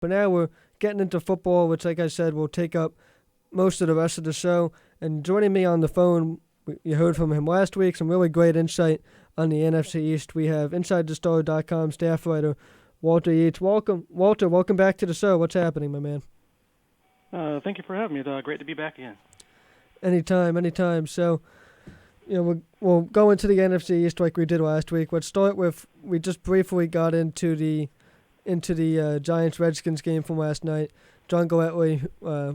But now we're getting into football, which, like I said, will take up most of the rest of the show. And joining me on the phone, you heard from him last week, some really great insight on the NFC East. We have InsideTheStar.com staff writer Walter Yeates. Walter, welcome back to the show. What's happening, my man? Thank you for having me. It's great to be back again. Anytime. So, we'll go into the NFC East like we did last week. Let's start with, we just briefly got into the Giants-Redskins game from last night. John Galletti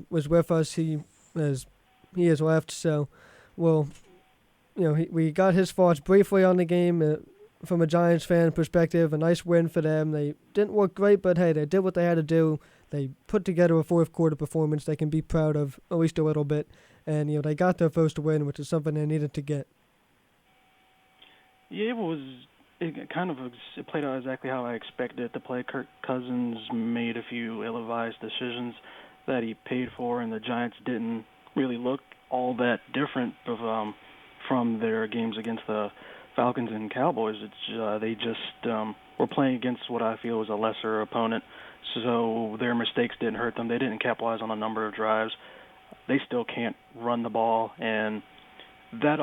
was with us. He has left, so we got his thoughts briefly on the game from a Giants fan perspective. A nice win for them. They didn't work great, but hey, they did what they had to do. They put together a fourth quarter performance they can be proud of at least a little bit, and they got their first win, which is something they needed to get. Yeah, it played out exactly how I expected it to play. Kirk Cousins made a few ill-advised decisions that he paid for, and the Giants didn't really look all that different from their games against the Falcons and Cowboys. They just were playing against what I feel was a lesser opponent, so their mistakes didn't hurt them. They didn't capitalize on a number of drives. They still can't run the ball, and that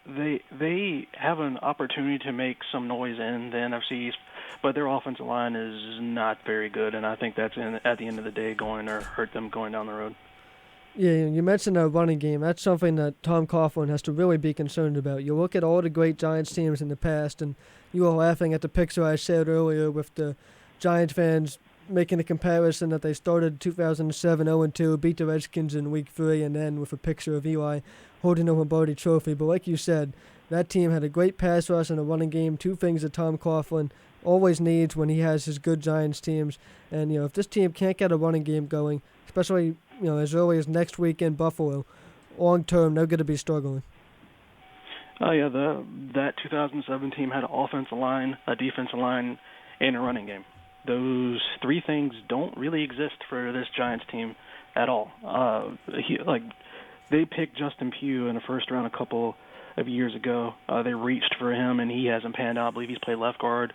they have an opportunity to make some noise in the NFC East, but their offensive line is not very good, and I think that's at the end of the day going to hurt them going down the road. Yeah, you mentioned the running game. That's something that Tom Coughlin has to really be concerned about. You look at all the great Giants teams in the past, and you were laughing at the picture I shared earlier with the Giants fans making the comparison that they started 2007 0-2, beat the Redskins in Week 3, and then with a picture of Eli holding the Lombardi Trophy. But like you said, that team had a great pass rush and a running game, two things that Tom Coughlin always needs when he has his good Giants teams. And, if this team can't get a running game going, especially, as early as next week in Buffalo, long term, they're going to be struggling. Oh, yeah, that 2007 team had an offensive line, a defensive line, and a running game. Those three things don't really exist for this Giants team at all. They picked Justin Pugh in the first round a couple of years ago. They reached for him, and he hasn't panned out. I believe he's played left guard.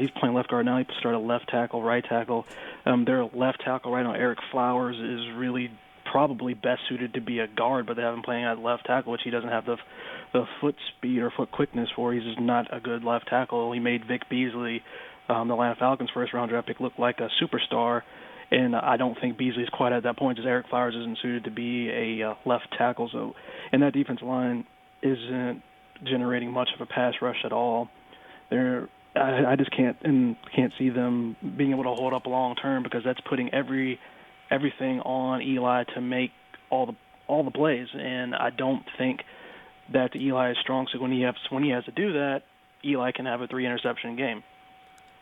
He's playing left guard now. He started left tackle, right tackle. Their left tackle right now, Eric Flowers, is really probably best suited to be a guard, but they have him playing at left tackle, which he doesn't have the foot speed or foot quickness for. He's just not a good left tackle. He made Vic Beasley, the Atlanta Falcons' first-round draft pick, look like a superstar, and I don't think Beasley's quite at that point, as Eric Flowers isn't suited to be a left tackle. So, and that defensive line isn't generating much of a pass rush at all. I just can't see them being able to hold up long term, because that's putting everything on Eli to make all the plays, and I don't think that Eli is strong. So when he has to do that, Eli can have a 3-interception game.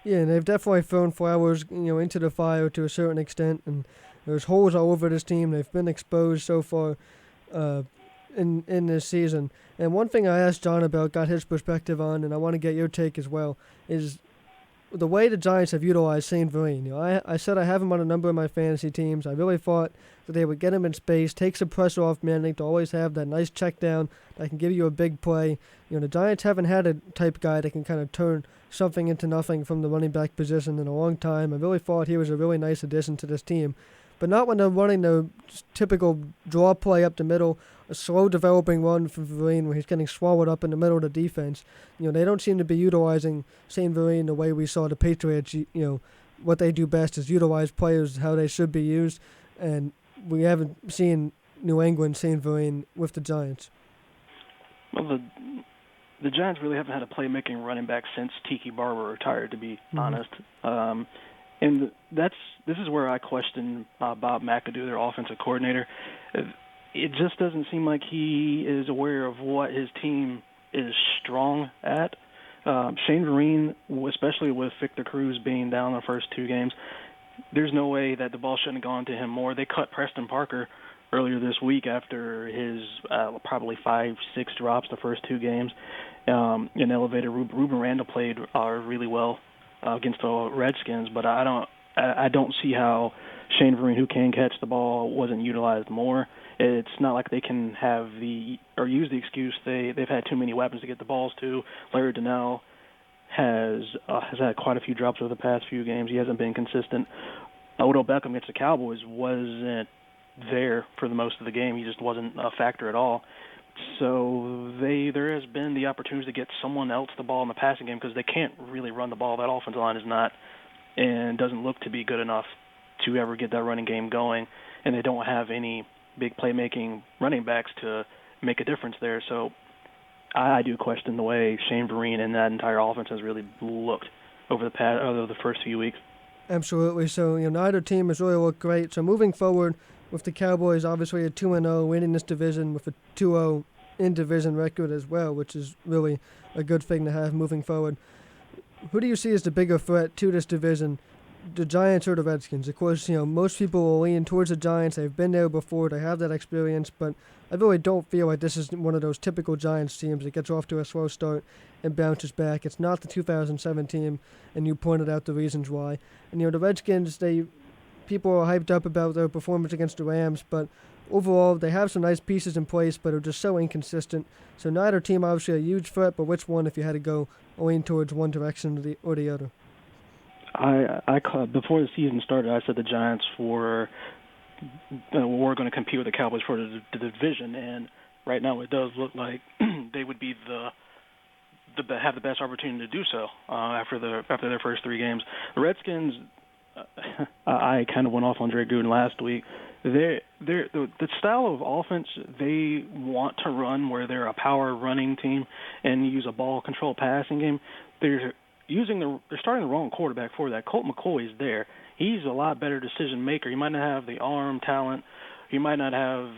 Yeah, and they've definitely thrown Flowers, into the fire to a certain extent, and there's holes all over this team. They've been exposed so far in this season. And one thing I asked John about, got his perspective on, and I want to get your take as well, is the way the Giants have utilized St. Vereen. I said I have him on a number of my fantasy teams. I really thought that they would get him in space, take some pressure off Manning to always have that nice check down that can give you a big play. The Giants haven't had a type guy that can kind of turn something into nothing from the running back position in a long time. I really thought he was a really nice addition to this team. But not when they're running the typical draw play up the middle, a slow developing run from Vereen where he's getting swallowed up in the middle of the defense. They don't seem to be utilizing St. Vereen the way we saw the Patriots. What they do best is utilize players how they should be used, and we haven't seen New England St. Vereen with the Giants. Well, the Giants really haven't had a playmaking running back since Tiki Barber retired, to be honest. And this is where I question Bob McAdoo, their offensive coordinator. It just doesn't seem like he is aware of what his team is strong at. Shane Vereen, especially with Victor Cruz being down the first two games, there's no way that the ball shouldn't have gone to him more. They cut Preston Parker earlier this week after his probably 5-6 drops the first two games. And elevated Ruben Randall played really well against the Redskins, but I don't see how Shane Vereen, who can catch the ball, wasn't utilized more. It's not like they can use the excuse they've had too many weapons to get the balls to. Larry Donnell has had quite a few drops over the past few games. He hasn't been consistent. Odell Beckham against the Cowboys wasn't there for the most of the game. He just wasn't a factor at all. So there has been the opportunity to get someone else the ball in the passing game because they can't really run the ball. That offensive line is not and doesn't look to be good enough to ever get that running game going, and they don't have any big playmaking running backs to make a difference there. So I do question the way Shane Vereen and that entire offense has really looked over the first few weeks. Absolutely. So, neither team has really looked great. So moving forward with the Cowboys, obviously a 2-0 winning this division with a 2-0 in-division record as well, which is really a good thing to have moving forward. Who do you see as the bigger threat to this division, the Giants or the Redskins? Of course, most people will lean towards the Giants. They've been there before. They have that experience, but I really don't feel like this is one of those typical Giants teams that gets off to a slow start and bounces back. It's not the 2007 team, and you pointed out the reasons why. And, the Redskins, people are hyped up about their performance against the Rams, but overall, they have some nice pieces in place, but are just so inconsistent. So neither team obviously a huge threat, but which one if you had to go lean towards one direction or the other? Before the season started, I said the Giants were going to compete with the Cowboys for the division, and right now it does look like they would be have the best opportunity to do so after their first three games. The Redskins, I kind of went off on Drake Gruden last week. The style of offense they want to run, where they're a power running team and use a ball control passing game. They're starting the wrong quarterback for that. Colt McCoy is there. He's a lot better decision maker. He might not have the arm talent. He might not have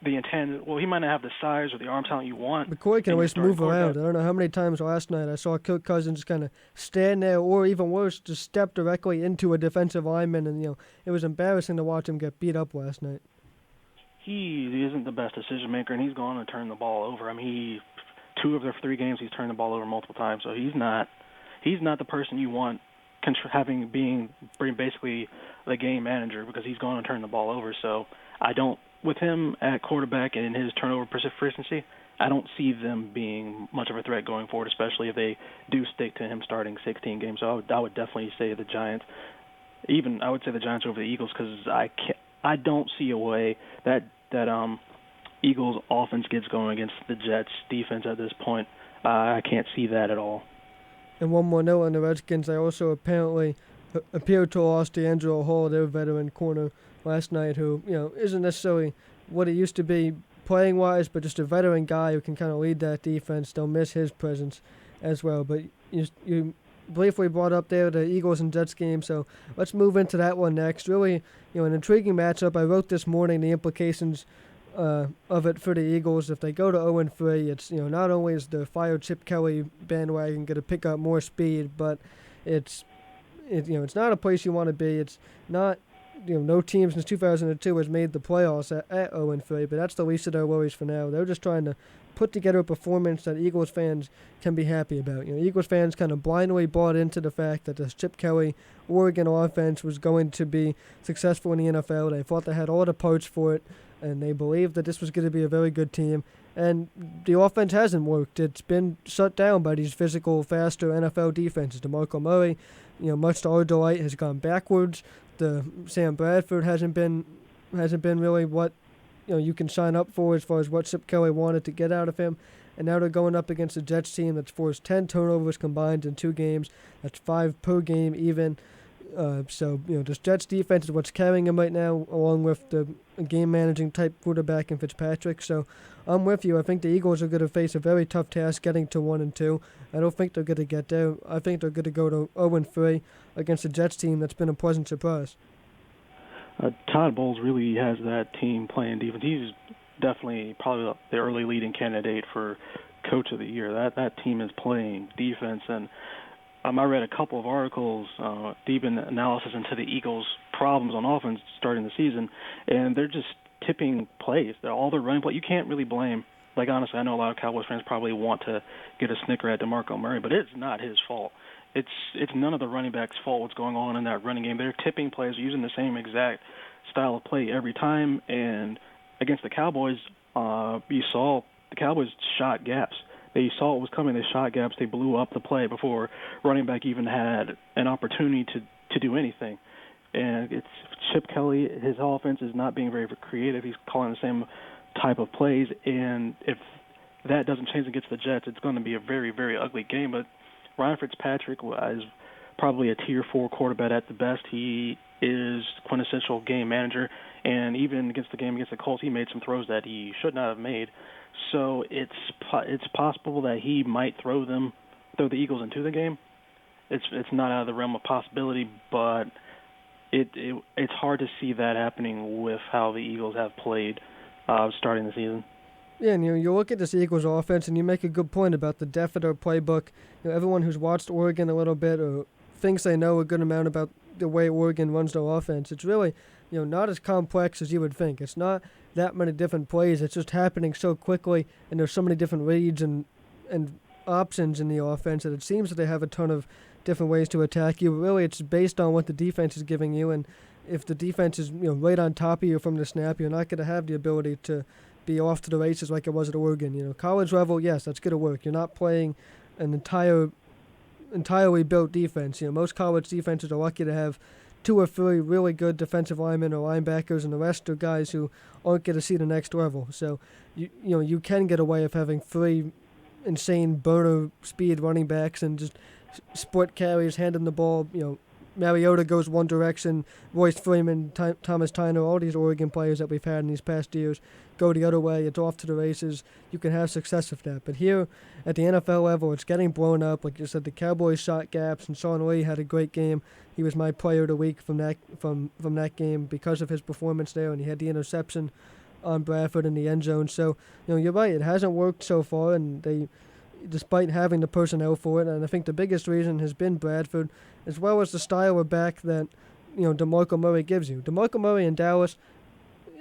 the intent. Well, he might not have the size or the arm talent you want. McCoy can always move around. I don't know how many times last night I saw Kirk Cousins kind of stand there, or even worse, just step directly into a defensive lineman, and it was embarrassing to watch him get beat up last night. He isn't the best decision maker, and he's going to turn the ball over. I mean, 2 of their 3 games he's turned the ball over multiple times, so he's not the person you want being basically the game manager, because he's going to turn the ball over. So with him at quarterback and his turnover proficiency, I don't see them being much of a threat going forward, especially if they do stick to him starting 16 games. So I would definitely say the Giants. Even I would say the Giants over the Eagles, because I don't see a way that Eagles offense gets going against the Jets defense at this point. I can't see that at all. And one more note on the Redskins, they also apparently appeared to have lost D'Angelo Hall, their veteran corner, last night, who isn't necessarily what he used to be playing-wise, but just a veteran guy who can kind of lead that defense. They'll miss his presence as well. But you briefly brought up there the Eagles and Jets game, so let's move into that one next. Really, an intriguing matchup. I wrote this morning the implications of it for the Eagles. If they go to 0-3, it's not only is the fired Chip Kelly bandwagon going to pick up more speed, but it's not a place you want to be. It's not no team since 2002 has made the playoffs at 0-3, but that's the least of their worries for now. They're just trying to put together a performance that Eagles fans can be happy about. Eagles fans kind of blindly bought into the fact that the Chip Kelly Oregon offense was going to be successful in the NFL. They thought they had all the parts for it, and they believed that this was going to be a very good team. And the offense hasn't worked. It's been shut down by these physical, faster NFL defenses. DeMarco Murray, much to our delight, has gone backwards. The Sam Bradford hasn't been really what you can sign up for as far as what Chip Kelly wanted to get out of him. And now they're going up against a Jets team that's forced 10 turnovers combined in 2 games. That's 5 per game even. So this Jets defense is what's carrying him right now, along with the game-managing type quarterback in Fitzpatrick. So I'm with you. I think the Eagles are going to face a very tough task getting to 1-2. I don't think they're going to get there. I think they're going to go to 0-3 against a Jets team that's been a pleasant surprise. Todd Bowles really has that team playing defense. He's definitely probably the early leading candidate for Coach of the Year. That team is playing defense, and I read a couple of articles, deep in analysis into the Eagles' problems on offense starting the season, and they're just tipping plays. All their running play. You can't really blame. Like, honestly, I know a lot of Cowboys fans probably want to get a snicker at DeMarco Murray, but it's not his fault. It's none of the running backs' fault what's going on in that running game. They're tipping plays, using the same exact style of play every time, and against the Cowboys, you saw the Cowboys shot gaps. They saw it was coming. They shot gaps. They blew up the play before running back even had an opportunity to do anything. And it's Chip Kelly, his offense is not being very creative. He's calling the same type of plays, and if that doesn't change against the Jets, it's going to be a very, very ugly game. But Ryan Fitzpatrick is probably a Tier 4 quarterback at the best. He is quintessential game manager, and even against the game against the Colts, he made some throws that he should not have made. So it's possible that he might throw the Eagles into the game. It's not out of the realm of possibility, but it's hard to see that happening with how the Eagles have played starting the season. Yeah, and you look at this Eagles offense, and you make a good point about the depth of their playbook. Everyone who's watched Oregon a little bit or thinks they know a good amount about the way Oregon runs their offense, it's really not as complex as you would think. It's not that many different plays. It's just happening so quickly, and there's so many different reads and options in the offense that it seems that they have a ton of different ways to attack you. But really, it's based on what the defense is giving you, and if the defense is right on top of you from the snap, you're not going to have the ability to be off to the races like it was at Oregon. College level, yes, that's going to work. You're not playing an entirely built defense. Most college defenses are lucky to have 2 or 3 really good defensive linemen or linebackers, and the rest are guys who aren't going to see the next level. So you can get away with having 3 insane burner speed running backs and just split carries, hand them the ball. Mariota goes one direction, Royce Freeman, Thomas Tyner, all these Oregon players that we've had in these past years go the other way. It's off to the races. You can have success with that. But here at the NFL level, it's getting blown up. Like you said, the Cowboys shot gaps, and Sean Lee had a great game. He was my player of the week from that game because of his performance there, and he had the interception on Bradford in the end zone. So, you're right. It hasn't worked so far, and despite having the personnel for it, and I think the biggest reason has been Bradford, as well as the style of back that, DeMarco Murray gives you. DeMarco Murray in Dallas,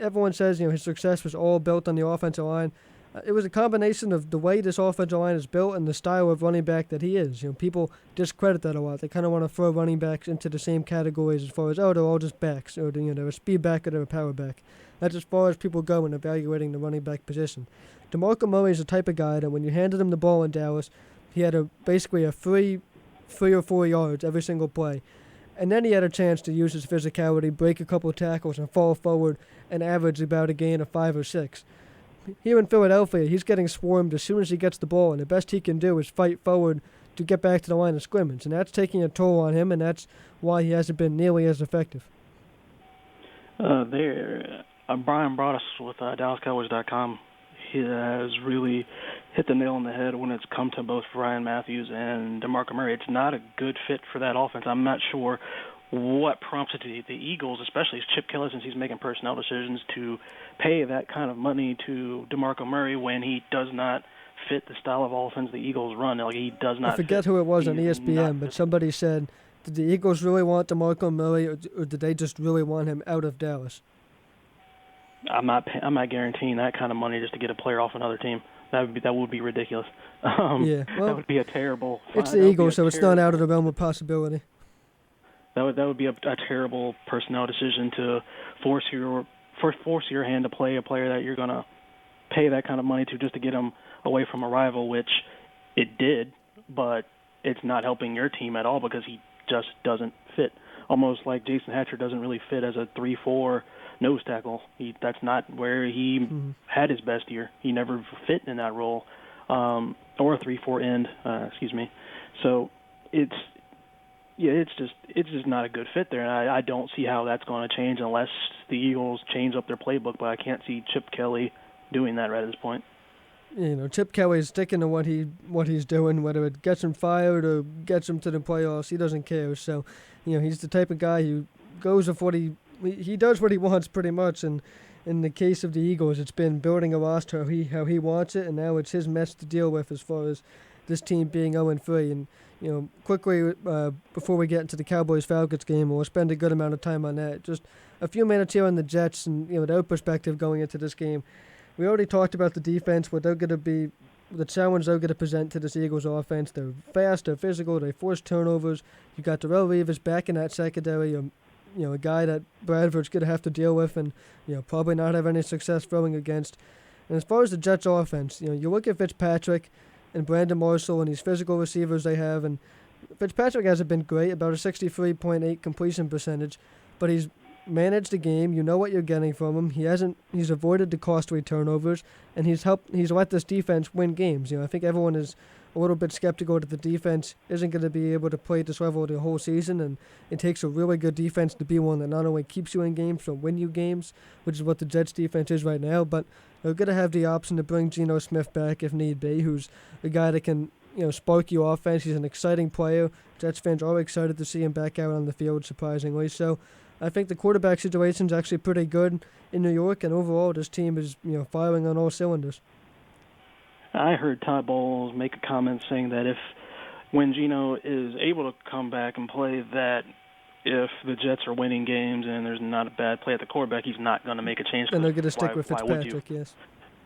everyone says, his success was all built on the offensive line. It was a combination of the way this offensive line is built and the style of running back that he is. People discredit that a lot. They kind of want to throw running backs into the same categories as far as, they're all just backs, or, they're a speed back or they're a power back. That's as far as people go in evaluating the running back position. DeMarco Murray is the type of guy that when you handed him the ball in Dallas, he had basically a 3 or 4 yards every single play. And then he had a chance to use his physicality, break a couple of tackles, and fall forward and average about a gain of 5 or 6. Here in Philadelphia, he's getting swarmed as soon as he gets the ball, and the best he can do is fight forward to get back to the line of scrimmage. And that's taking a toll on him, and that's why he hasn't been nearly as effective. Brian Broaddus with DallasCowboys.com, he has really hit the nail on the head when it's come to both Ryan Matthews and DeMarco Murray. It's not a good fit for that offense. I'm not sure what prompted the Eagles, especially Chip Kelly, since he's making personnel decisions, to pay that kind of money to DeMarco Murray when he does not fit the style of offense the Eagles run. Like, he does not. I forget who it was on ESPN, but somebody said, did the Eagles really want DeMarco Murray, or did they just really want him out of Dallas? I'm not guaranteeing that kind of money just to get a player off another team. That would be ridiculous. That would be a terrible. It's the Eagles, so it's not out of the realm of possibility. That would be a terrible personnel decision to force your hand to play a player that you're going to pay that kind of money to just to get him away from a rival, which it did, but it's not helping your team at all because he just doesn't fit. Almost like Jason Hatcher doesn't really fit as a 3-4 nose tackle. That's not where he had his best year. He never fit in that role, or a 3-4 end. So it's just not a good fit there, and I don't see how that's going to change unless the Eagles change up their playbook. But I can't see Chip Kelly doing that right at this point. Chip Kelly's sticking to what he's doing, whether it gets him fired or gets him to the playoffs. He doesn't care. So, he's the type of guy who goes with he does what he wants pretty much. And in the case of the Eagles, it's been building a roster how he wants it, and now it's his mess to deal with as far as this team being 0-3. And quickly before we get into the Cowboys-Falcons game, we'll spend a good amount of time on that. Just a few minutes here on the Jets and their perspective going into this game. We already talked about the defense, what they're going to be, the challenge they're going to present to this Eagles offense. They're fast, they're physical, they force turnovers. You got Darrelle Revis back in that secondary, a guy that Bradford's going to have to deal with and probably not have any success throwing against. And as far as the Jets offense, you look at Fitzpatrick and Brandon Marshall and these physical receivers they have, and Fitzpatrick hasn't been great, about a 63.8 completion percentage. but he's managed the game. You know what you're getting from him. He's avoided the costly turnovers, and he's let this defense win games. I think everyone is a little bit skeptical that the defense isn't going to be able to play at this level the whole season, and it takes a really good defense to be one that not only keeps you in games but win you games, which is what the Jets defense is right now. But they're going to have the option to bring Geno Smith back if need be, who's a guy that can spark your offense. He's an exciting player. Jets fans are excited to see him back out on the field, surprisingly. So I think the quarterback situation is actually pretty good in New York, and overall this team is firing on all cylinders. I heard Todd Bowles make a comment saying that when Geno is able to come back and play, that if the Jets are winning games and there's not a bad play at the quarterback, he's not going to make a change. And they're going to stick with Fitzpatrick, yes.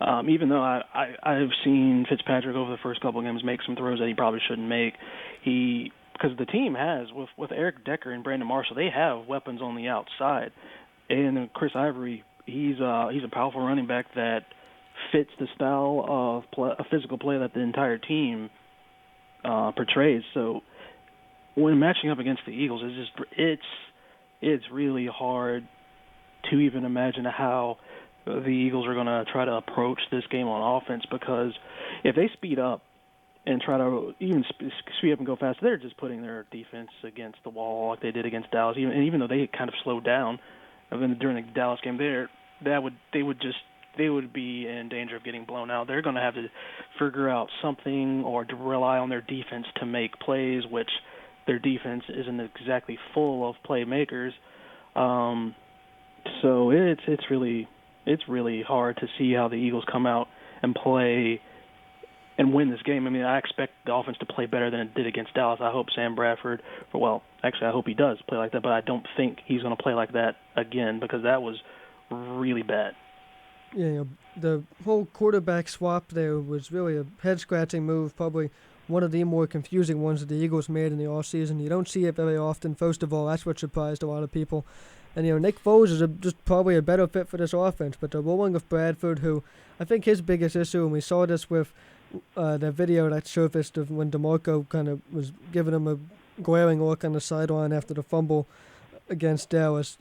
Even though I've seen Fitzpatrick over the first couple of games make some throws that he probably shouldn't make, because the team has, with Eric Decker and Brandon Marshall, they have weapons on the outside. And Chris Ivory, he's a powerful running back that fits the style of physical play that the entire team portrays. So when matching up against the Eagles, it's really hard to even imagine how the Eagles are going to try to approach this game on offense, because if they speed up and try to even speed up and go fast, they're just putting their defense against the wall like they did against Dallas. Even though they kind of slowed down during the Dallas game, they would be in danger of getting blown out. They're going to have to figure out something or to rely on their defense to make plays, which their defense isn't exactly full of playmakers. So it's really hard to see how the Eagles come out and play and win this game. I mean, I expect the offense to play better than it did against Dallas. I hope Sam Bradford, I hope he does play like that, but I don't think he's going to play like that again, because that was really bad. Yeah, the whole quarterback swap there was really a head-scratching move, probably one of the more confusing ones that the Eagles made in the offseason. You don't see it very often. First of all, that's what surprised a lot of people. And, Nick Foles is just probably a better fit for this offense, but the rolling of Bradford, who I think his biggest issue, and we saw this with that video that surfaced of when DeMarco kind of was giving him a glaring look on the sideline after the fumble against Dallas,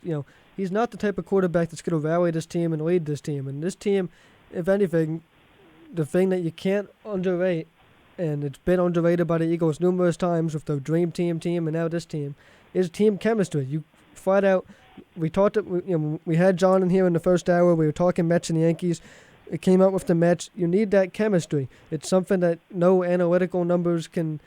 he's not the type of quarterback that's going to rally this team and lead this team. And this team, if anything, the thing that you can't underrate, and it's been underrated by the Eagles numerous times with the Dream Team and now this team, is team chemistry. You flat out, we had John in here in the first hour. We were talking Mets and Yankees. It came out with the Mets. You need that chemistry. It's something that no analytical numbers can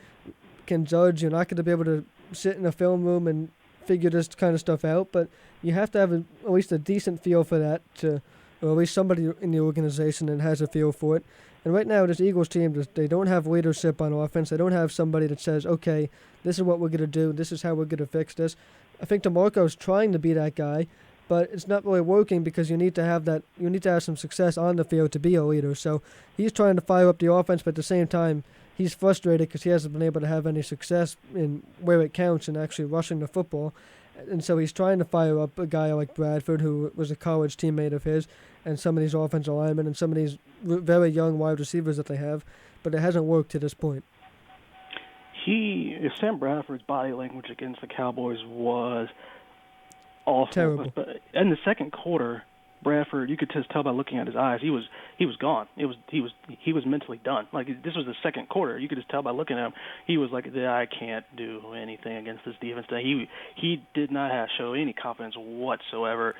judge. You're not going to be able to sit in a film room and figure this kind of stuff out, but you have to have at least a decent feel for that, or at least somebody in the organization that has a feel for it. And right now, this Eagles team, they don't have leadership on offense. They don't have somebody that says, okay, this is what we're going to do. This is how we're going to fix this. I think DeMarco's trying to be that guy, but it's not really working, because you need to have that. You need to have some success on the field to be a leader. So he's trying to fire up the offense, but at the same time, he's frustrated because he hasn't been able to have any success in where it counts and actually rushing the football. And so he's trying to fire up a guy like Bradford, who was a college teammate of his, and some of these offensive linemen and some of these very young wide receivers that they have, but it hasn't worked to this point. Sam Bradford's body language against the Cowboys was awful. Terrible. But in the second quarter, Bradford, you could just tell by looking at his eyes, he was gone. He was mentally done. Like, this was the second quarter. You could just tell by looking at him. He was like, I can't do anything against this defense. He did not show any confidence whatsoever.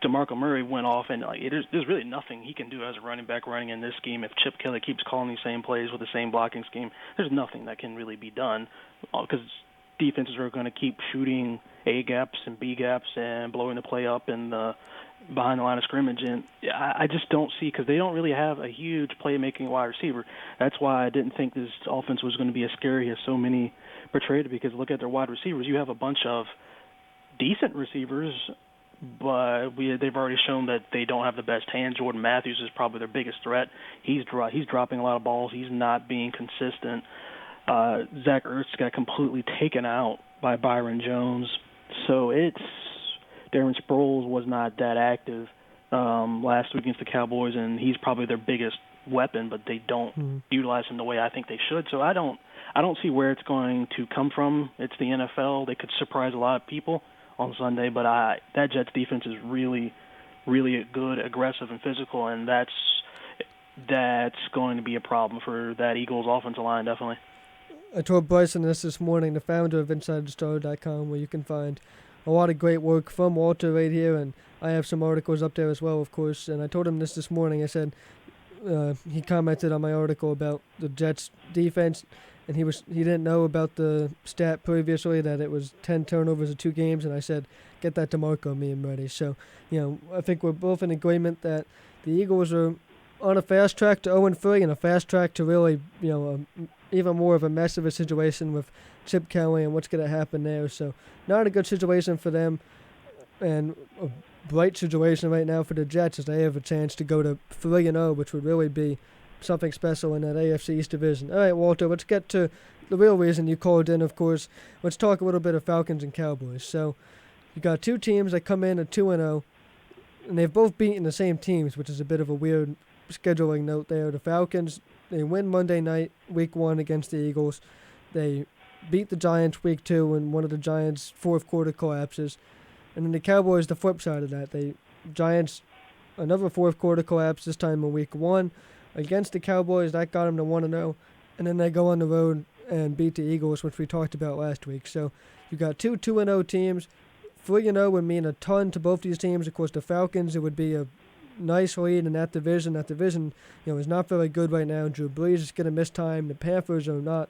DeMarco Murray went off, and there's really nothing he can do as a running back running in this scheme. If Chip Kelly keeps calling these same plays with the same blocking scheme, there's nothing that can really be done, because defenses are going to keep shooting A gaps and B gaps and blowing the play up in the behind the line of scrimmage. And I just don't see, because they don't really have a huge playmaking wide receiver. That's why I didn't think this offense was going to be as scary as so many portrayed it, because look at their wide receivers. You have a bunch of decent receivers, but they've already shown that they don't have the best hands. Jordan Matthews is probably their biggest threat. He's dropping a lot of balls. He's not being consistent. Zach Ertz got completely taken out by Byron Jones. So Darren Sproles was not that active last week against the Cowboys, and he's probably their biggest weapon, but they don't utilize him the way I think they should. So I don't see where it's going to come from. It's the NFL. They could surprise a lot of people on Sunday. But that Jets defense is really, really good, aggressive, and physical, and that's going to be a problem for that Eagles offensive line, definitely. I told Bryson this morning, the founder of InsideTheStar.com, where you can find a lot of great work from Walter right here, and I have some articles up there as well, of course. And I told him this morning. I said he commented on my article about the Jets defense, and he didn't know about the stat previously that it was 10 turnovers in 2 games, and I said, get that to Marco, me and ready. So, I think we're both in agreement that the Eagles are on a fast track to 0-3 and a fast track to really, even more of a mess of a situation with Chip Kelly and what's going to happen there. So not a good situation for them, and a bright situation right now for the Jets as they have a chance to go to 3-0, which would really be something special in that AFC East division. All right, Walter, let's get to the real reason you called in, of course. Let's talk a little bit of Falcons and Cowboys. So you got 2 teams that come in at 2-0, and they've both beaten the same teams, which is a bit of a weird scheduling note there. The Falcons, they win Monday night, week 1 against the Eagles. They beat the Giants week 2 in one of the Giants' fourth quarter collapses. And then the Cowboys, the flip side of that. Giants, another fourth quarter collapse, this time in week 1 against the Cowboys. That got them to 1-0. And then they go on the road and beat the Eagles, which we talked about last week. So you got 2-0 teams. 3-0 would mean a ton to both these teams. Of course, the Falcons, it would be a nice lead in that division. That division, is not very good right now. Drew Brees is going to miss time. The Panthers are not,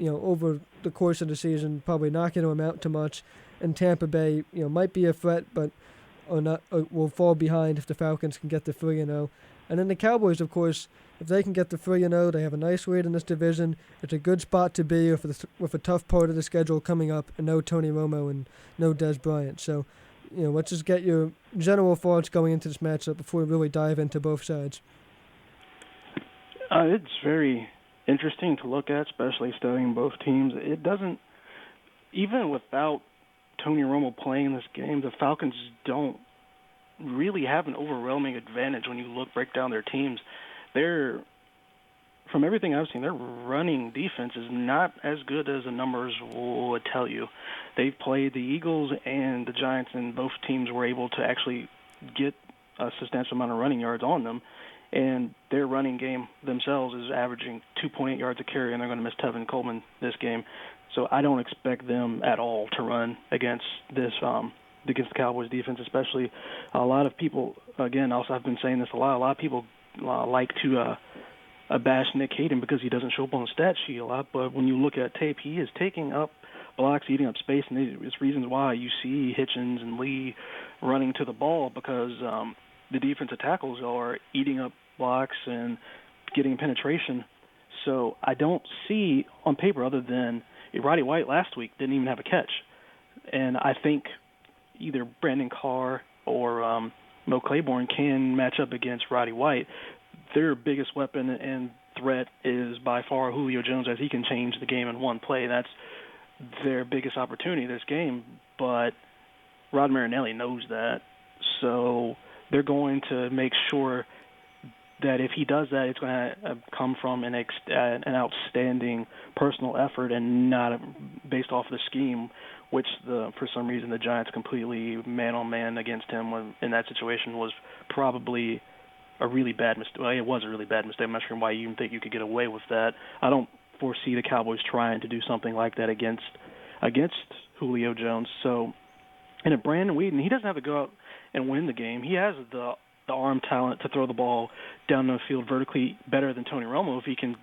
over the course of the season, probably not going to amount to much. And Tampa Bay, might be a threat, but will fall behind if the Falcons can get to 3-0. And then the Cowboys, of course, if they can get to 3-0, they have a nice lead in this division. It's a good spot to be with a tough part of the schedule coming up, and no Tony Romo and no Dez Bryant. So, let's just get your general thoughts going into this matchup before we really dive into both sides. It's very interesting to look at, especially studying both teams. It doesn't, even without Tony Romo playing this game, the Falcons don't really have an overwhelming advantage when you break down their teams. From everything I've seen, their running defense is not as good as the numbers would tell you. They've played the Eagles and the Giants, and both teams were able to actually get a substantial amount of running yards on them. And their running game themselves is averaging 2.8 yards a carry, and they're going to miss Tevin Coleman this game. So I don't expect them at all to run against the Cowboys defense, especially a lot of people, again, also I've been saying this a lot of people like to bash Nick Hayden because he doesn't show up on the stat sheet a lot, but when you look at tape, he is taking up blocks, eating up space, and it's reasons why you see Hitchens and Lee running to the ball because the defensive tackles are eating up blocks and getting penetration. So I don't see on paper other than Roddy White last week didn't even have a catch. And I think either Brandon Carr or Mo Claiborne can match up against Roddy White. Their biggest weapon and threat is by far Julio Jones, as he can change the game in one play. That's their biggest opportunity this game. But Rod Marinelli knows that. So they're going to make sure that if he does that, it's going to come from an outstanding personal effort and not based off the scheme, which for some reason the Giants completely man-on-man against him in that situation was probably a really bad mistake. Well, it was a really bad mistake. I'm not sure why you even think you could get away with that. I don't foresee the Cowboys trying to do something like that against Julio Jones. So, and if Brandon Weeden, he doesn't have to go out and win the game. He has the arm talent to throw the ball down the field vertically better than Tony Romo if he can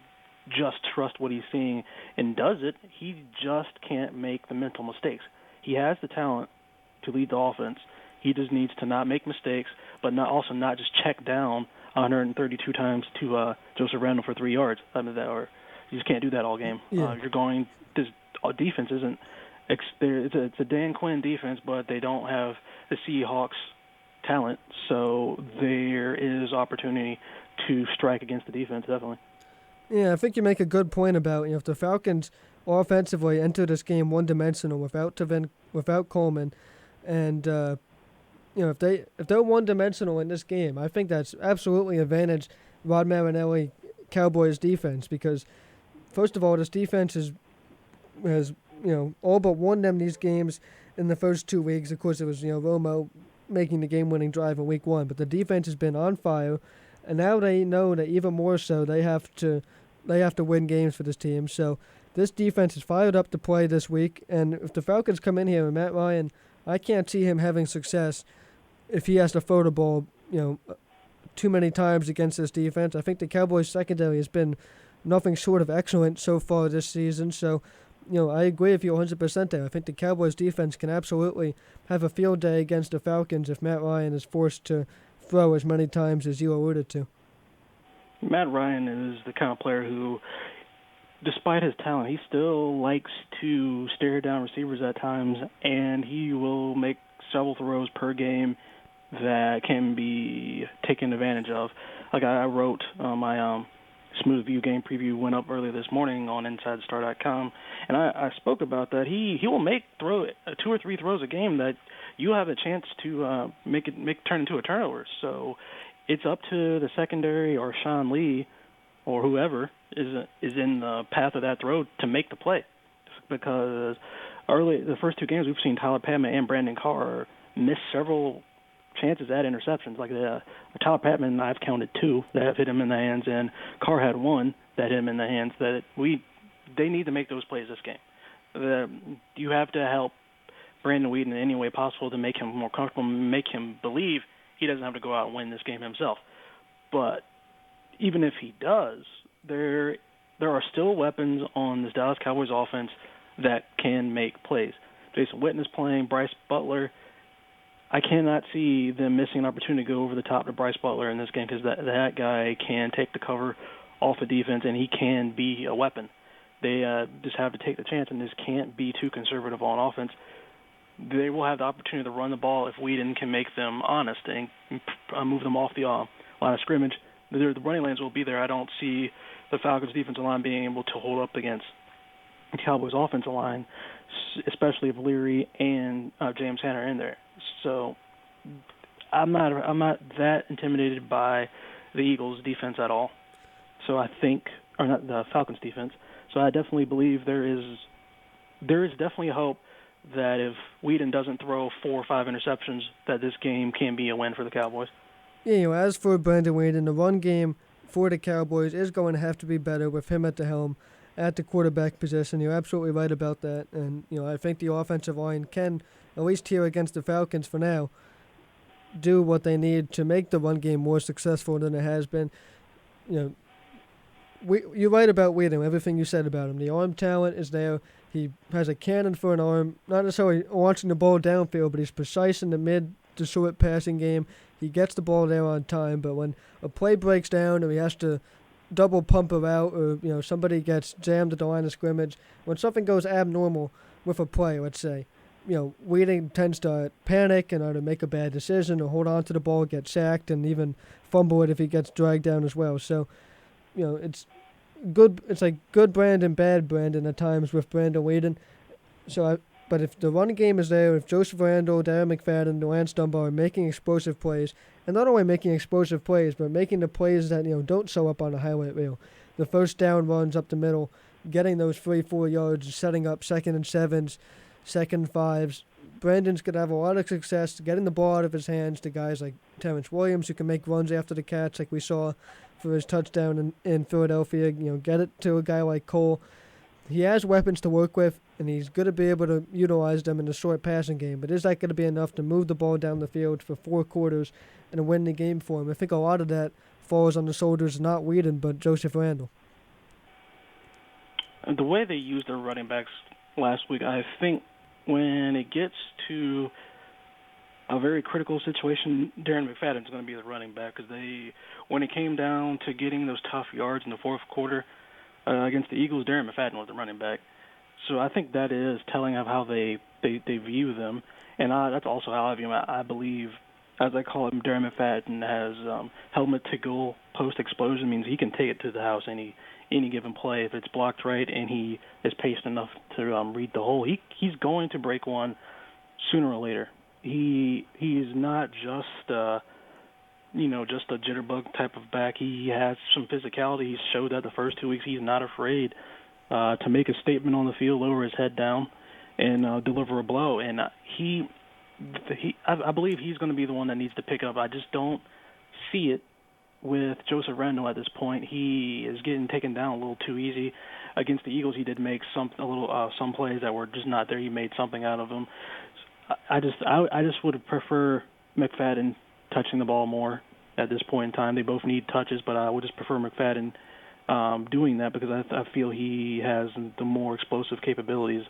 just trust what he's seeing and does it. He just can't make the mental mistakes. He has the talent to lead the offense. He just needs to not make mistakes, but not just check down 132 times to Joseph Randle for 3 yards. You just can't do that all game. Yeah. This defense isn't. It's a Dan Quinn defense, but they don't have the Seahawks talent, so there is opportunity to strike against the defense, definitely. Yeah, I think you make a good point about if the Falcons offensively enter this game one-dimensional without Coleman, and if they're one-dimensional in this game, I think that's absolutely advantage Rod Marinelli Cowboys defense because first of all, this defense has all but won them these games in the first 2 weeks. Of course, it was Romo making the game-winning drive in week 1, but the defense has been on fire, and now they know that even more so they have to win games for this team. So this defense is fired up to play this week, and if the Falcons come in here and Matt Ryan, I can't see him having success if he has to throw the ball, too many times against this defense. I think the Cowboys secondary has been nothing short of excellent so far this season. So, I agree with you 100% there. I think the Cowboys defense can absolutely have a field day against the Falcons if Matt Ryan is forced to throw as many times as you alluded to. Matt Ryan is the kind of player who, despite his talent, he still likes to stare down receivers at times, and he will make several throws per game that can be taken advantage of. Like I wrote my Smooth View game preview went up earlier this morning on InsideStar.com, and I spoke about that. He will make 2 or 3 throws a game that you have a chance to make turn into a turnover. So it's up to the secondary or Sean Lee or whoever is in the path of that throw to make the play, because the first 2 games we've seen Tyler Patman and Brandon Carr miss several chances at interceptions. Like Tyler Patman, I've counted 2 that have hit him in the hands, and Carr had 1 that hit him in the hands. They need to make those plays this game. You have to help Brandon Weeden in any way possible to make him more comfortable, make him believe he doesn't have to go out and win this game himself. But even if he does, there are still weapons on this Dallas Cowboys offense that can make plays. Jason Witten is playing, Bryce Butler. I cannot see them missing an opportunity to go over the top to Bryce Butler in this game, because that guy can take the cover off the defense, and he can be a weapon. They just have to take the chance, and just can't be too conservative on offense. They will have the opportunity to run the ball if Weeden can make them honest and move them off the line of scrimmage. The running lanes will be there. I don't see the Falcons' defensive line being able to hold up against the Cowboys' offensive line, especially if Leary and James Hanna are in there. So I'm not that intimidated by the Eagles' defense at all. So I think, or not the Falcons' defense. So I definitely believe there is definitely hope that if Weeden doesn't throw 4 or 5 interceptions, that this game can be a win for the Cowboys. Yeah, as for Brandon Weeden, the run game for the Cowboys is going to have to be better with him at the helm at the quarterback position. You're absolutely right about that. And, I think the offensive line can, at least here against the Falcons for now, do what they need to make the run game more successful than it has been. You're right about Weeden, everything you said about him. The arm talent is there. He has a cannon for an arm, not necessarily launching the ball downfield, but he's precise in the mid to short passing game. He gets the ball there on time, but when a play breaks down or he has to double pump it out, or somebody gets jammed at the line of scrimmage, when something goes abnormal with a play, let's say, Weeden tends to panic and either make a bad decision or hold on to the ball, get sacked, and even fumble it if he gets dragged down as well. So, it's good. It's like good Brandon, bad Brandon at times with Brandon Weeden. But if the running game is there, if Joseph Randle, Darren McFadden, and Lance Dunbar are making explosive plays, and not only making explosive plays, but making the plays that don't show up on a highlight reel, the first down runs up the middle, getting those 3-4 yards, setting up 2nd and 7s, 2nd and 5s. Brandon's going to have a lot of success getting the ball out of his hands to guys like Terrence Williams, who can make runs after the catch, like we saw for his touchdown in Philadelphia. Get it to a guy like Cole. He has weapons to work with, and he's going to be able to utilize them in the short passing game. But is that going to be enough to move the ball down the field for 4 quarters and win the game for him? I think a lot of that falls on the shoulders of not Weeden, but Joseph Randle. The way they used their running backs last week, I think when it gets to a very critical situation, Darren McFadden's going to be the running back, because when it came down to getting those tough yards in the fourth quarter against the Eagles, Darren McFadden was the running back. So I think that is telling of how they view them, and that's also how I view him. I believe, as I call him, Darren McFadden has helmet to goal post explosion, means he can take it to the house any given play if it's blocked right and he is paced enough to read the hole. He's going to break one sooner or later. He's not just just a jitterbug type of back. He has some physicality. He showed that the first 2 weeks. He's not afraid to make a statement on the field, lower his head down, and deliver a blow. And I believe he's going to be the one that needs to pick up. I just don't see it with Joseph Randle at this point. He is getting taken down a little too easy. Against the Eagles, he did make some plays that were just not there. He made something out of them. I just would prefer McFadden touching the ball more at this point in time. They both need touches, but I would just prefer McFadden doing that because I feel he has the more explosive capabilities.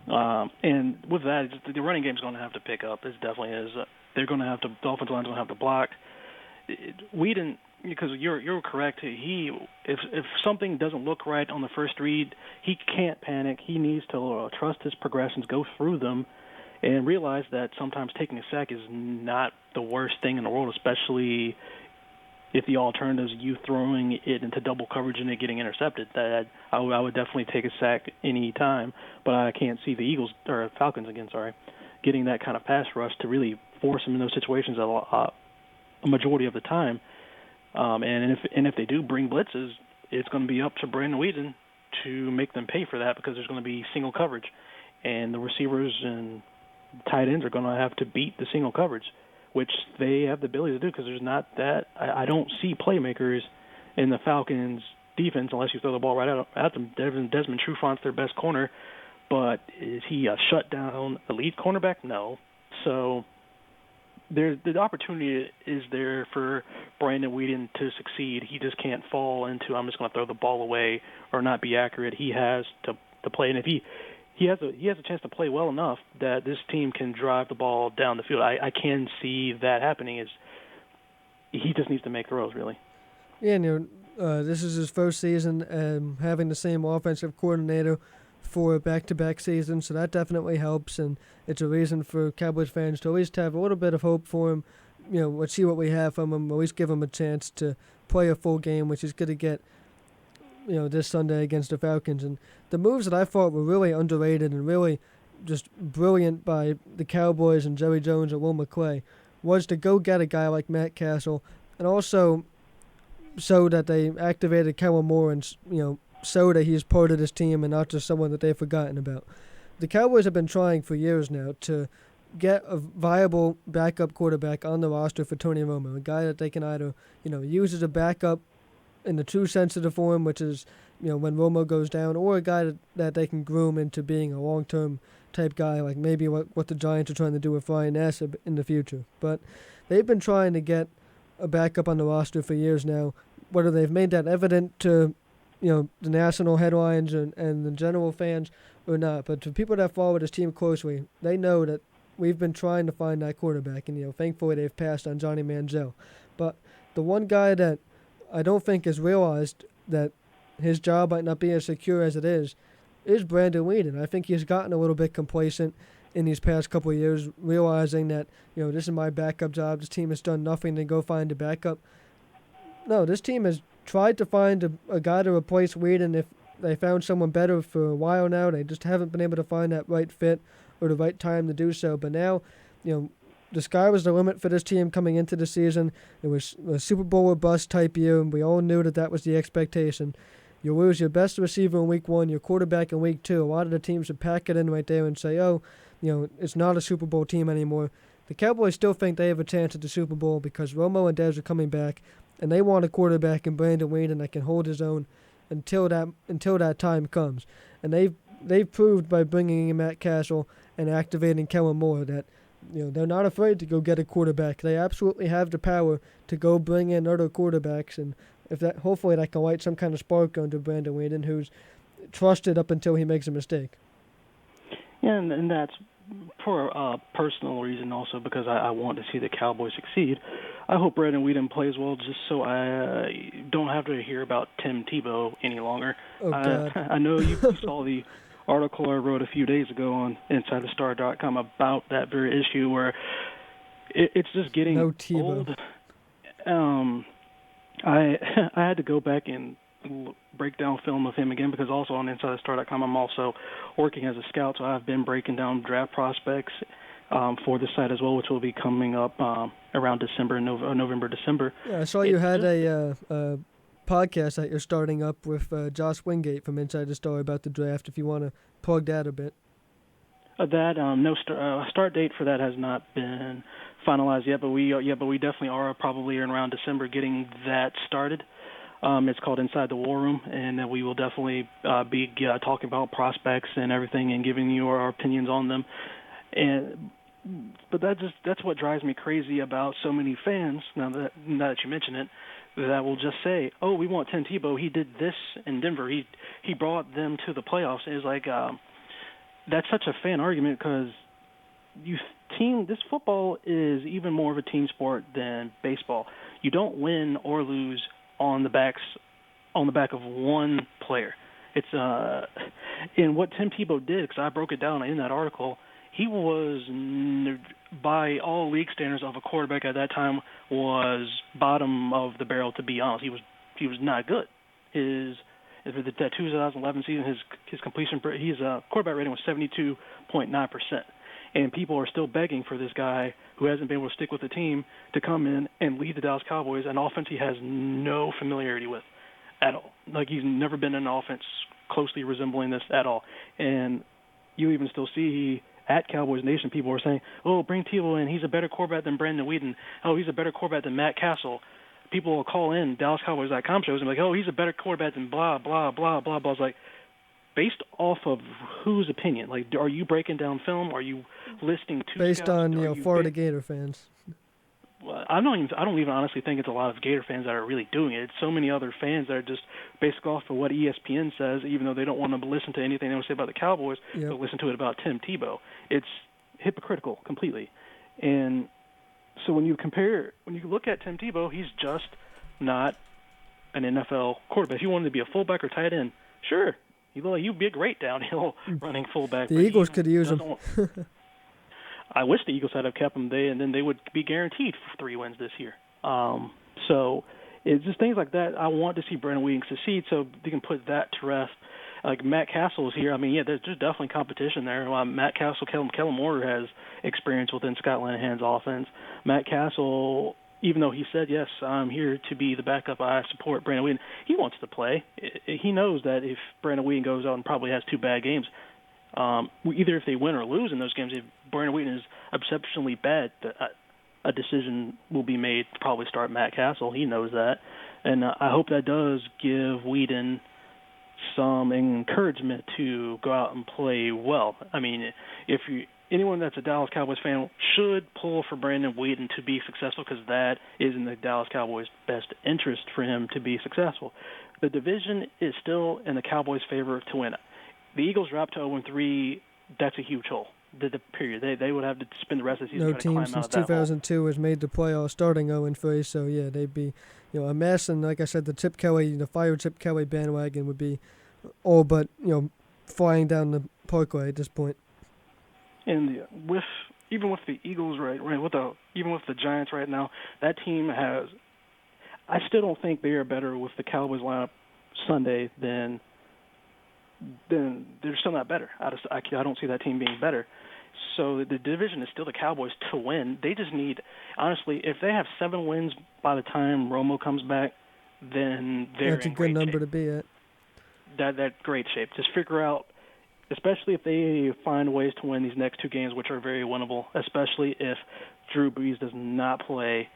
And with that, the running game's going to have to pick up. It definitely is. They're going to have to. The offensive line's going to have to block. Whedon, because you're correct. If something doesn't look right on the first read, he can't panic. He needs to trust his progressions, go through them, and realize that sometimes taking a sack is not the worst thing in the world, especially if the alternative is you throwing it into double coverage and it getting intercepted. That I would definitely take a sack any time, but I can't see the Falcons getting that kind of pass rush to really force them in those situations a majority of the time. And if they do bring blitzes, it's going to be up to Brandon Whedon to make them pay for that because there's going to be single coverage, and the receivers and tight ends are going to have to beat the single coverage, which they have the ability to do because there's not that. I don't see playmakers in the Falcons' defense unless you throw the ball right out at them. Desmond Trufant's their best corner, but is he a shutdown elite cornerback? No. So the opportunity is there for Brandon Whedon to succeed. He just can't fall into I'm just going to throw the ball away or not be accurate. He has to play, and if he has a chance to play well enough that this team can drive the ball down the field. I can see that happening. He just needs to make throws, really. Yeah, this is his first season having the same offensive coordinator for a back-to-back season, so that definitely helps, and it's a reason for Cowboys fans to at least have a little bit of hope for him. Let's see what we have from him. At least give him a chance to play a full game, which is going to get this Sunday against the Falcons. And the moves that I thought were really underrated and really just brilliant by the Cowboys and Jerry Jones and Will McClay was to go get a guy like Matt Castle and also so that they activated Kellen Moore and, so that he's part of this team and not just someone that they've forgotten about. The Cowboys have been trying for years now to get a viable backup quarterback on the roster for Tony Romo, a guy that they can either, use as a backup in the true sense of the form, which is, when Romo goes down, or a guy that they can groom into being a long-term type guy, like maybe what the Giants are trying to do with Ryan Nassib in the future. But they've been trying to get a backup on the roster for years now. Whether they've made that evident to, the national headlines and the general fans or not, but to people that follow this team closely, they know that we've been trying to find that quarterback, and, thankfully they've passed on Johnny Manziel. But the one guy that I don't think has realized that his job might not be as secure as it is Brandon Whedon. I think he's gotten a little bit complacent in these past couple of years, realizing that, this is my backup job. This team has done nothing to go find a backup. No, this team has tried to find a guy to replace Whedon. If they found someone better for a while now, they just haven't been able to find that right fit or the right time to do so. But now, the sky was the limit for this team coming into the season. It was a Super Bowl or bust type year, and we all knew that was the expectation. You lose your best receiver in week 1, your quarterback in week 2. A lot of the teams would pack it in right there and say, it's not a Super Bowl team anymore. The Cowboys still think they have a chance at the Super Bowl because Romo and Dez are coming back, and they want a quarterback in Brandon Whedon that can hold his own until that time comes. And they've proved by bringing in Matt Castle and activating Kellen Moore that they're not afraid to go get a quarterback. They absolutely have the power to go bring in other quarterbacks, and hopefully that can light some kind of spark under Brandon Whedon, who's trusted up until he makes a mistake. Yeah, and that's for a personal reason also because I want to see the Cowboys succeed. I hope Brandon Whedon plays well just so I don't have to hear about Tim Tebow any longer. Oh, God. I know you saw the article I wrote a few days ago on InsideTheStar.com about that very issue where it's just getting old. I had to go back and break down film of him again because also on InsideTheStar.com I'm also working as a scout, so I've been breaking down draft prospects for the site as well, which will be coming up around November, December. Yeah, I saw you had a podcast that you're starting up with Josh Wingate from Inside the Star about the draft, if you want to plug that a bit. That no start date for that has not been finalized yet, but we definitely are probably around December getting that started. It's called Inside the War Room, and we will definitely be talking about prospects and everything and giving you our opinions on them. But that's what drives me crazy about so many fans. Now that you mention it, that will just say, "Oh, we want Tim Tebow. He did this in Denver. He brought them to the playoffs." And it's like that's such a fan argument because this football is even more of a team sport than baseball. You don't win or lose on the back of one player. It's in what Tim Tebow did, because I broke it down in that article. He was, by all league standards of a quarterback at that time, was bottom of the barrel. To be honest, he was not good. For the 2011 season, his completion, his quarterback rating was 72.9%, and people are still begging for this guy who hasn't been able to stick with the team to come in and lead the Dallas Cowboys, an offense he has no familiarity with at all. Like, he's never been in an offense closely resembling this at all. And you even still see at Cowboys Nation, people are saying, "Oh, bring Tebow in. He's a better quarterback than Brandon Weeden. Oh, he's a better quarterback than Matt Castle." People will call in DallasCowboys.com shows and be like, "Oh, he's a better quarterback than blah, blah, blah, blah, blah." It's like, based off of whose opinion? Like, are you breaking down film? Are you listing two based scouts? on Florida Gator fans? Well, I don't even honestly think it's a lot of Gator fans that are really doing it. It's so many other fans that are just based off of what ESPN says, even though they don't want to listen to anything they want to say about the Cowboys, but listen to it about Tim Tebow. It's hypocritical completely. And so when you look at Tim Tebow, he's just not an NFL quarterback. If you wanted to be a fullback or tight end, sure, you'd be a great downhill running fullback. The Eagles could use him. I wish the Eagles had have kept him, and then they would be guaranteed 3 wins this year. So it's just things like that. I want to see Brandon Weeden succeed so they can put that to rest. Like, Matt Castle is here. I mean, yeah, there's definitely competition there. Matt Castle, Kellen Moore has experience within Scott Linehan's offense. Matt Castle, even though he said, "Yes, I'm here to be the backup, I support Brandon Weeden," he wants to play. He knows that if Brandon Weeden goes out and probably has 2 bad games, either if they win or lose in those games, if Brandon Weeden is exceptionally bad, a decision will be made to probably start Matt Castle. He knows that. And I hope that does give Weeden some encouragement to go out and play well. I mean, anyone that's a Dallas Cowboys fan should pull for Brandon Weeden to be successful, because that is in the Dallas Cowboys' best interest for him to be successful. The division is still in the Cowboys' favor to win it. The Eagles dropped to 0-3. That's a huge hole. The period. They would have to spend the rest of the season no trying to climb team out since of that 2002 has made the playoffs starting 0-3. So yeah, they'd be a mess. And like I said, the fire Chip Kelly bandwagon would be all but flying down the parkway at this point. And even with the Eagles, even with the Giants right now, that team has. I still don't think they are better with the Cowboys lineup Sunday than they're still not better. I don't see that team being better. So the division is still the Cowboys to win. They just need, honestly, if they have 7 wins by the time Romo comes back, then they're That's a good number to be at. That's great shape. Just figure out, especially if they find ways to win these next 2 games, which are very winnable, especially if Drew Brees does not play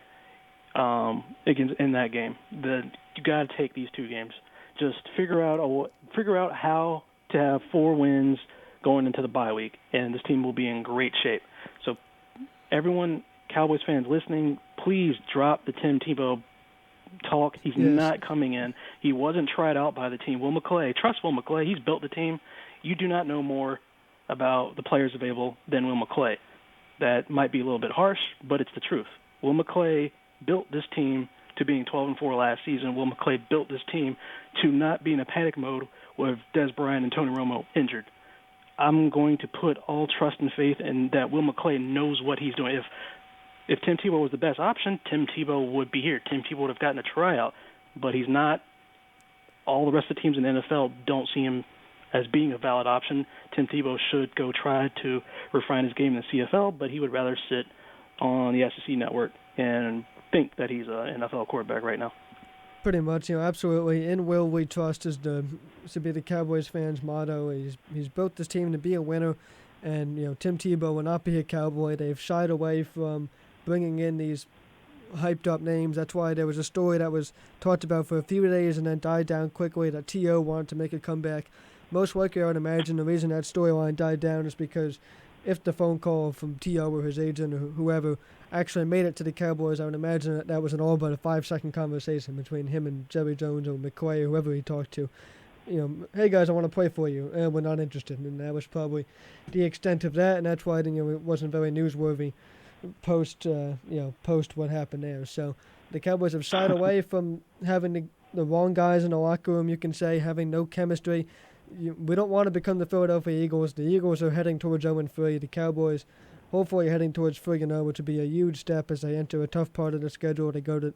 in that game. You got to take these 2 games. Just figure out how to have 4 wins going into the bye week, and this team will be in great shape. So everyone, Cowboys fans listening, please drop the Tim Tebow talk. He's not coming in. He wasn't tried out by the team. Will McClay, trust Will McClay. He's built the team. You do not know more about the players available than Will McClay. That might be a little bit harsh, but it's the truth. Will McClay built this team to being 12-4 last season. Will McClay built this team to not be in a panic mode with Des Bryant and Tony Romo injured. I'm going to put all trust and faith in that Will McClay knows what he's doing. If Tim Tebow was the best option, Tim Tebow would be here. Tim Tebow would have gotten a tryout, but he's not. All the rest of the teams in the NFL don't see him as being a valid option. Tim Tebow should go try to refine his game in the CFL, but he would rather sit on the SEC network and think that he's an NFL quarterback right now. Pretty much, absolutely. In Will we trust should be the Cowboys fans' motto. He's built this team to be a winner, And, Tim Tebow will not be a Cowboy. They've shied away from bringing in these hyped up names. That's why there was a story that was talked about for a few days and then died down quickly that T.O. wanted to make a comeback. Most likely, I would imagine the reason that storyline died down is because if the phone call from T.O. or his agent or whoever actually made it to the Cowboys, I would imagine that was an all but a 5-second conversation between him and Jerry Jones or McCoy or whoever he talked to. Hey guys, I want to play for you, and we're not interested. And that was probably the extent of that, and that's why it wasn't very newsworthy post what happened there. So the Cowboys have shied away from having the wrong guys in the locker room, you can say, having no chemistry. We don't want to become the Philadelphia Eagles. The Eagles are heading towards 0-3. The Cowboys hopefully heading towards 3-0, which would be a huge step as they enter a tough part of the schedule. They go to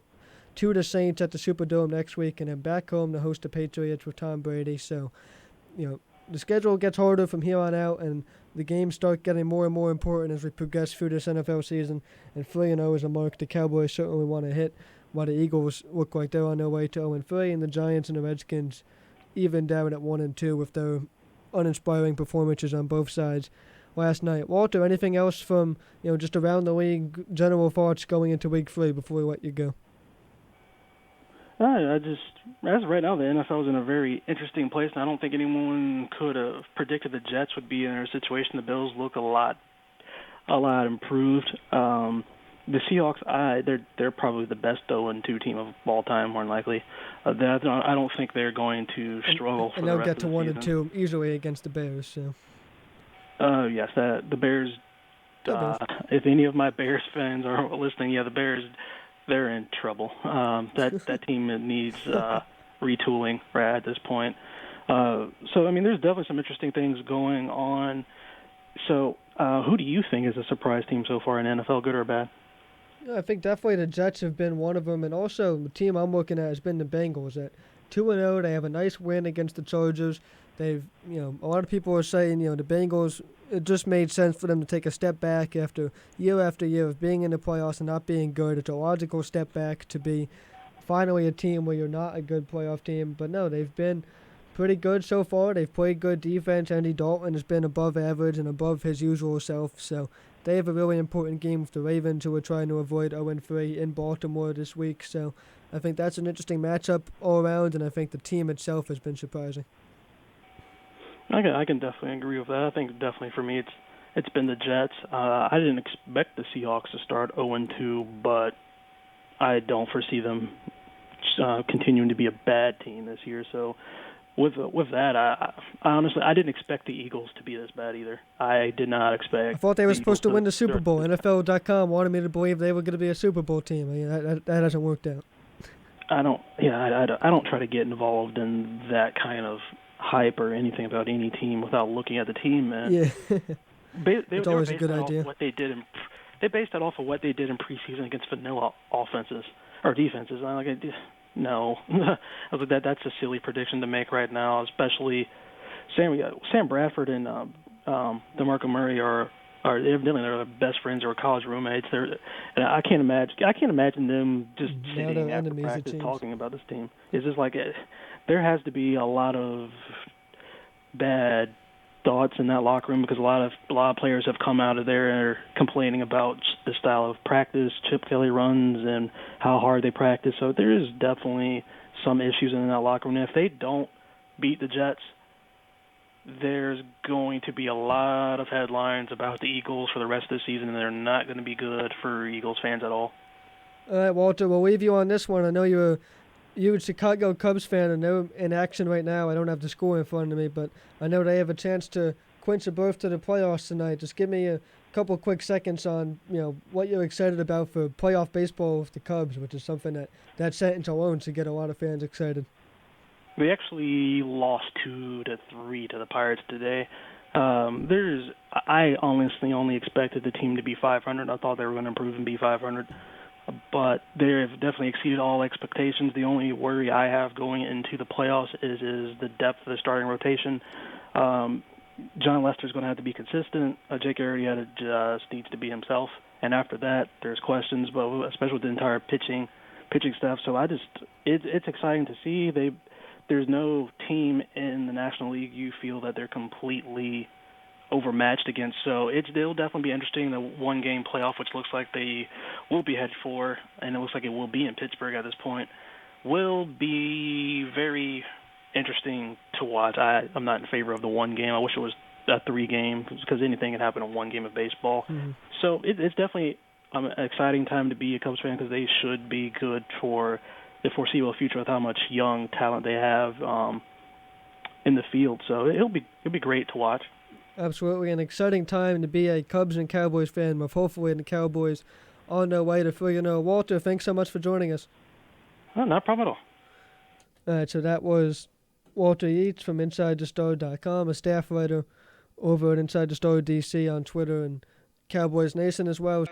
the Saints at the Superdome next week and then back home to host the Patriots with Tom Brady. So, the schedule gets harder from here on out, and the games start getting more and more important as we progress through this NFL season. And 3-0 is a mark the Cowboys certainly want to hit, while the Eagles look like they're on their way to 0-3, and the Giants and the Redskins even down at 1-2 with their uninspiring performances on both sides last night. Walter, anything else from just around the league, general thoughts going into Week 3 before we let you go? As of right now, the NFL is in a very interesting place, and I don't think anyone could have predicted the Jets would be in a situation. The Bills look a lot improved. The Seahawks, they're probably the best 0-2 team of all time, more than likely. I don't think they're going to struggle for the rest of the season. And they'll get to 1-2 easily against the Bears. So. Yes, the Bears. If any of my Bears fans are listening, the Bears, they're in trouble. That team needs retooling right at this point. There's definitely some interesting things going on. So, who do you think is a surprise team so far in NFL, good or bad? I think definitely the Jets have been one of them, and also the team I'm looking at has been the Bengals. At 2-0, they have a nice win against the Chargers. They've, a lot of people are saying, the Bengals, it just made sense for them to take a step back after year of being in the playoffs and not being good. It's a logical step back to be finally a team where you're not a good playoff team. But no, they've been pretty good so far. They've played good defense. Andy Dalton has been above average and above his usual self. So they have a really important game with the Ravens, who are trying to avoid 0-3 in Baltimore this week. So I think that's an interesting matchup all around, and I think the team itself has been surprising. I can definitely agree with that. I think definitely for me it's been the Jets. I didn't expect the Seahawks to start 0-2, but I don't foresee them continuing to be a bad team this year. So with that, I honestly didn't expect the Eagles to be this bad either. I did not expect. I thought they were supposed to win the Super Bowl. NFL.com wanted me to believe they were going to be a Super Bowl team. I mean, that hasn't worked out. I don't try to get involved in that kind of hype or anything about any team without looking at the team. And yeah, it's always a good idea. They based it off of what they did in preseason against vanilla offenses or defenses. No, I was like, that's a silly prediction to make right now, especially Sam Bradford and DeMarco Murray are evidently they're best friends or college roommates. And I can't imagine them just sitting after practice talking about this team. It's just like there has to be a lot of bad thoughts in that locker room because a lot of players have come out of there and are complaining about the style of practice Chip Kelly runs and how hard they practice. So there is definitely some issues in that locker room. And if they don't beat the Jets, there's going to be a lot of headlines about the Eagles for the rest of the season, and they're not going to be good for Eagles fans at all. All right, Walter, we'll leave you on this one. I know you're a huge Chicago Cubs fan, and they're in action right now. I don't have the score in front of me, but I know they have a chance to clinch a berth to the playoffs tonight. Just give me a couple quick seconds on what you're excited about for playoff baseball with the Cubs, which is something that sentence alone should get a lot of fans excited. They actually lost 2-3 to the Pirates today. I honestly only expected the team to be 500. I thought they were going to improve and be 500. But they have definitely exceeded all expectations. The only worry I have going into the playoffs is the depth of the starting rotation. John Lester's going to have to be consistent. Jake Arrieta just needs to be himself. And after that, there's questions, but especially with the entire pitching staff. So it's exciting to see. There's no team in the National League you feel that they're completely overmatched against. So it'll definitely be interesting. The one-game playoff, which looks like they will be headed for, and it looks like it will be in Pittsburgh at this point, will be very interesting to watch. I'm not in favor of the one game. I wish it was a 3-game because anything can happen in one game of baseball. Mm-hmm. So it's definitely an exciting time to be a Cubs fan because they should be good for the foreseeable future with how much young talent they have in the field. So it'll be great to watch. Absolutely, an exciting time to be a Cubs and Cowboys fan with hopefully the Cowboys on their way to 3-0. Walter, thanks so much for joining us. Oh, not a problem at all. All right, so that was Walter Yeates from InsideTheStar.com, a staff writer over at Inside the Star DC on Twitter and Cowboys Nation as well.